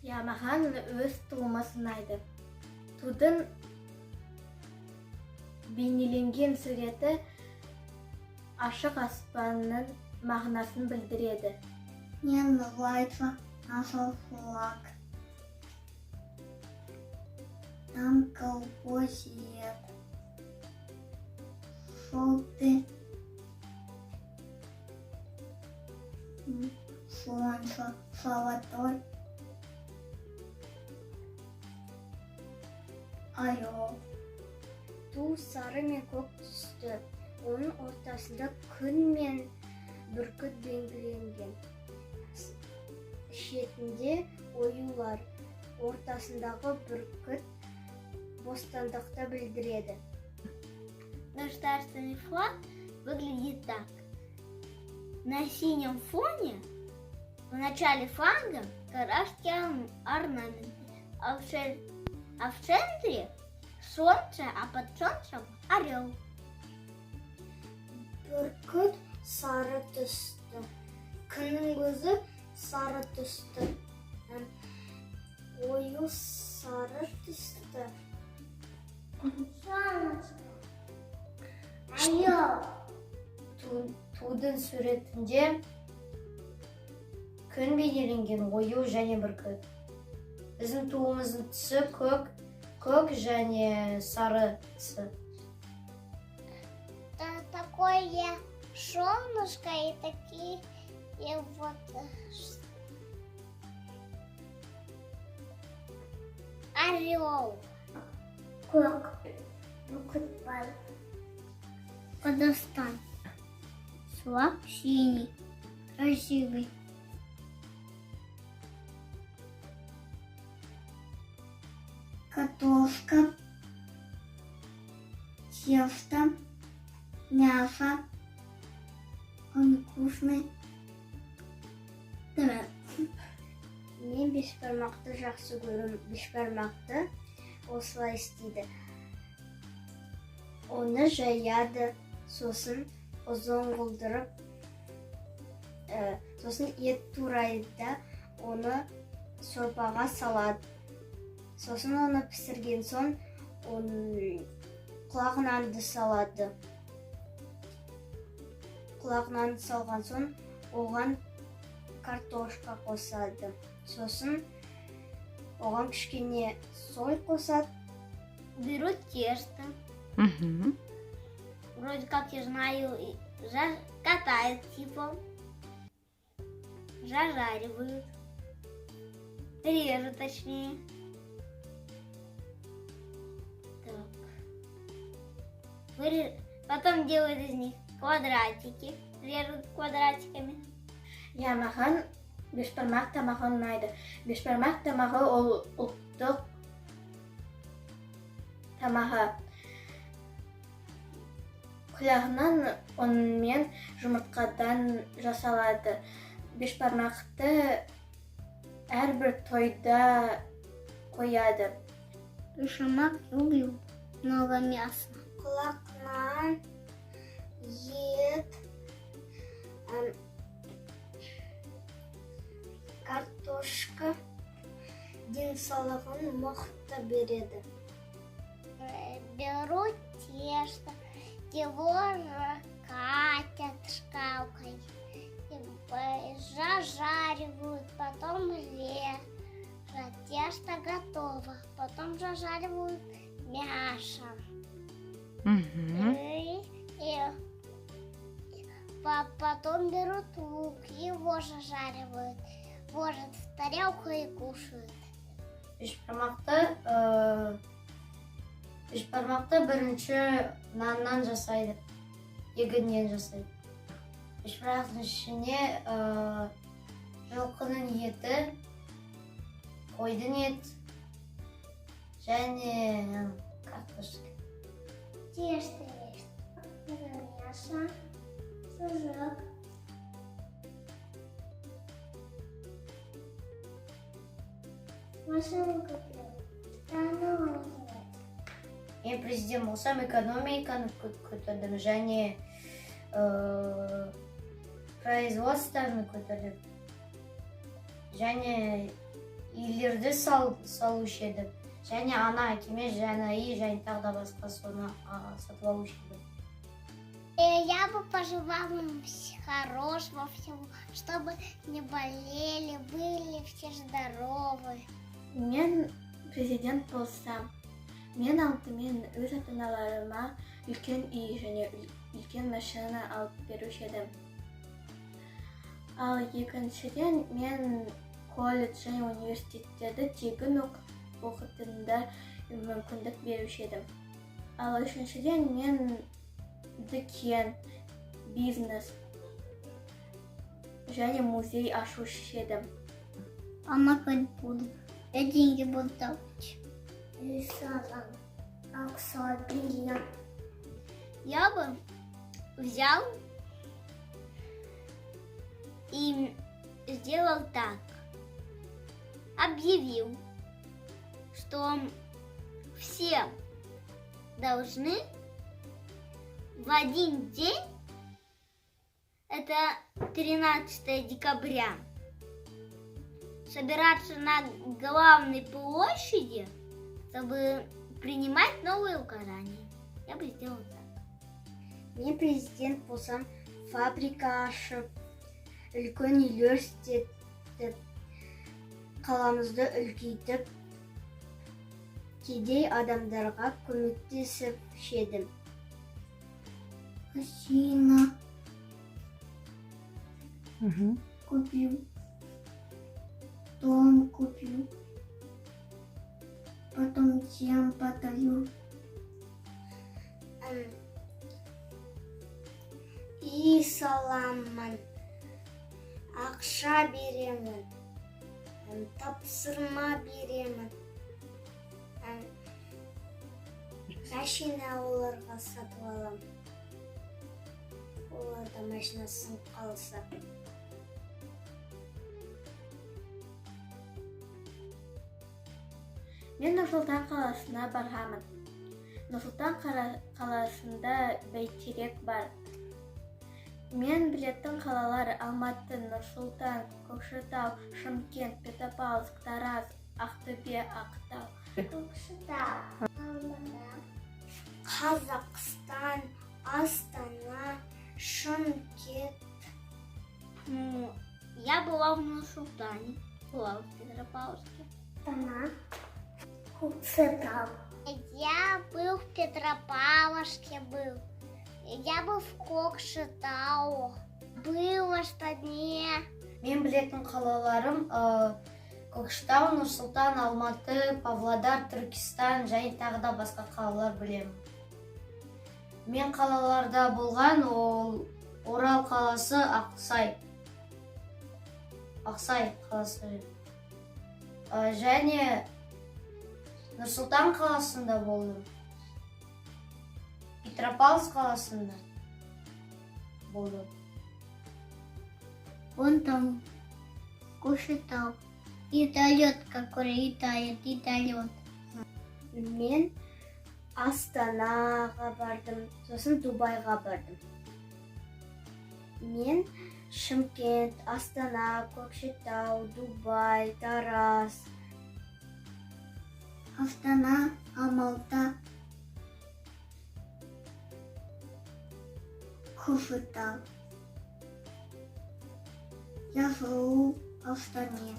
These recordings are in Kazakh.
Я маған өз туымыз ұнайды. Тудың бейнеленген суреті ашық аспанның мағынасын білдіреді. Мне нравится наш флаг. Там голубой цвет, желтый солнце, золотой орел. Ту сары мен көк түсті. Оның ортасында күн мен бүркіт белгіленген. Шетінде оюлар. Ортасындағы бүркіт бостандықты білдіреді. Государственный флаг выглядит так. На синем фоне в начале флага карашки орнаменты, а в центре солнце, а под солнцем орел. Бүркіт сары түсті. Күннің көзі сары түсті. Ою сары түсті. Орел. Тудың суретінде күн бейнеленген, ою және бүркіт. Біздің туымыздың түсі көк және сары түсі. Такое солнышко и такие вот орел. Көк. Бүркіт бар. Казахстан. Флаг синий, красивый. Картошка, тесто, мясо. Он вкусный. Давай. Мен бешбармақты жақсы көрем. Бешбармақты осылай істейді. Оны жаяды, сосын ұзын қылдырып, сосын ет турайды, оны сорпаға салады. Сосын оны пісірген соң, құлағын нанды салады. Құлағын нанды салған соң, оған картошка қосады. Сосын оған кішкене соль қосады. Берут тесто. Вроде как я знаю, катают типа, зажаривают, режут точнее. Так. Потом делают из них квадратики, режут квадратиками. Я маған бешбармақ тамағы ұнайды. Бешбармақ тамағы ол ұлттық тамағы. Құлағынан онымен жұмыртқадан жасалады. Бешбармақты әрбір тойда қояды. Бешбармак люблю. Много мяса. Құлағынан ет, картошка денсаулығын мықты береді. Берут тесто, его катят шкалкой, зажаривают, потом режут. Тесто готово, потом зажаривают мясо. Потом берут лук, его зажаривают, ложат в тарелку и кушают. Бешбармақты бірінші наннан жасайды, егіннен жасайды. Бешбармақтың ішіне жылқының еті, қойдың ет және картошка. Тесто есть, мясо, сырок. Машину купил. Страну. Мен президент болсам, экономиканы көтердім және производствоны көтердім. Және үйлерді салушы едім. Және ана әкеме жаңа үй және тағы да басқа соны сатып алушы едім. Я бы пожелала вам хорошего всего, чтобы не болели, были все здоровы. Мен президент болсам, мен алдымен өз ата-аналарыма үлкен үй және үлкен машина алып беруші едім. Ал екіншіден мен колледж және университеттерді тегін оқытында мүмкіндік беруші едім. Ал үшіншіден мен дүкен, бизнес және музей ашушы едім. Помогать буду. Я деньги буду давать. Рисовал. Акса, бриллиант. Я бы взял и сделал так. Объявил, что все должны в один день, это 13 декабря, собираться на главной площади, чтобы принимать новые указания. Я бы сделал так. Мен президент болсам, фабрика ашып, үлкен үйлер істетіп, қаламызды үлкейтіп, кедей адамдарға көмектесіп едім. Машина купил, дом купил, потом всем подарю. Үй саламын, ақша беремін, тапсырма беремін, машина оларға сатып аламын. Оларда машина сынып қалса. Мен Нұр-Сұлтан қаласына барғамын. Нұр-Сұлтан қаласында бәйтерек бар. Мен білетін қалалар Алматы, Нұр-Сұлтан, Көкшетау, Шымкент, Петропавловск, Тараз, Ақтөбе, Ақтау. Көкшетау, Алматы, Қазақстан, Астана, Шымкент. Я была в Нур-Султане, была в Петропавловске. Астана, Көкшетау. Я был в Петропавловске, Я был в Көкшетау, был в Астане. Мен білетін қалаларым Көкшетау, Нұр-Сұлтан, Алматы, Павлодар, Түркістан және тағы да басқа қалалар білемін. Мен қалаларда болған ол Орал қаласы, Ақсай қаласы. Және Нұр-Сұлтан қаласында болдым. Петропавловск қаласында болдым. Вон там Көкшетау. Вертолет, который летает, вертолет. Мен Астанаға бардым, сосын Дубайға бардым. Мен Шымкент, Астана, Көкшетау, Дубай, Тараз. Астана, Алматы, Көкшетау. Я живу в Астане.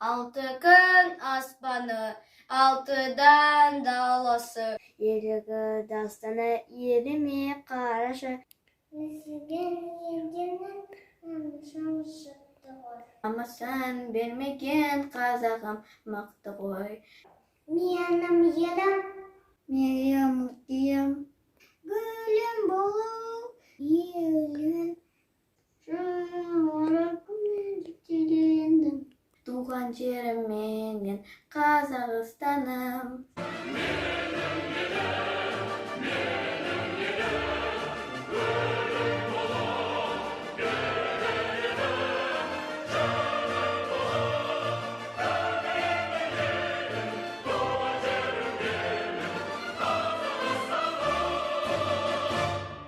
Алты күн аспаны, алтыдан даласы. Ерігі дастаны еріме қарашы. Өзіген ергенін шамшықты ғой. Амасан бермеген қазағым мықты ғой. Менің елім, менің елім, гүлім болу, елім. Жауара күнмен жетелендім. Туған жерім менен Қазақстаным.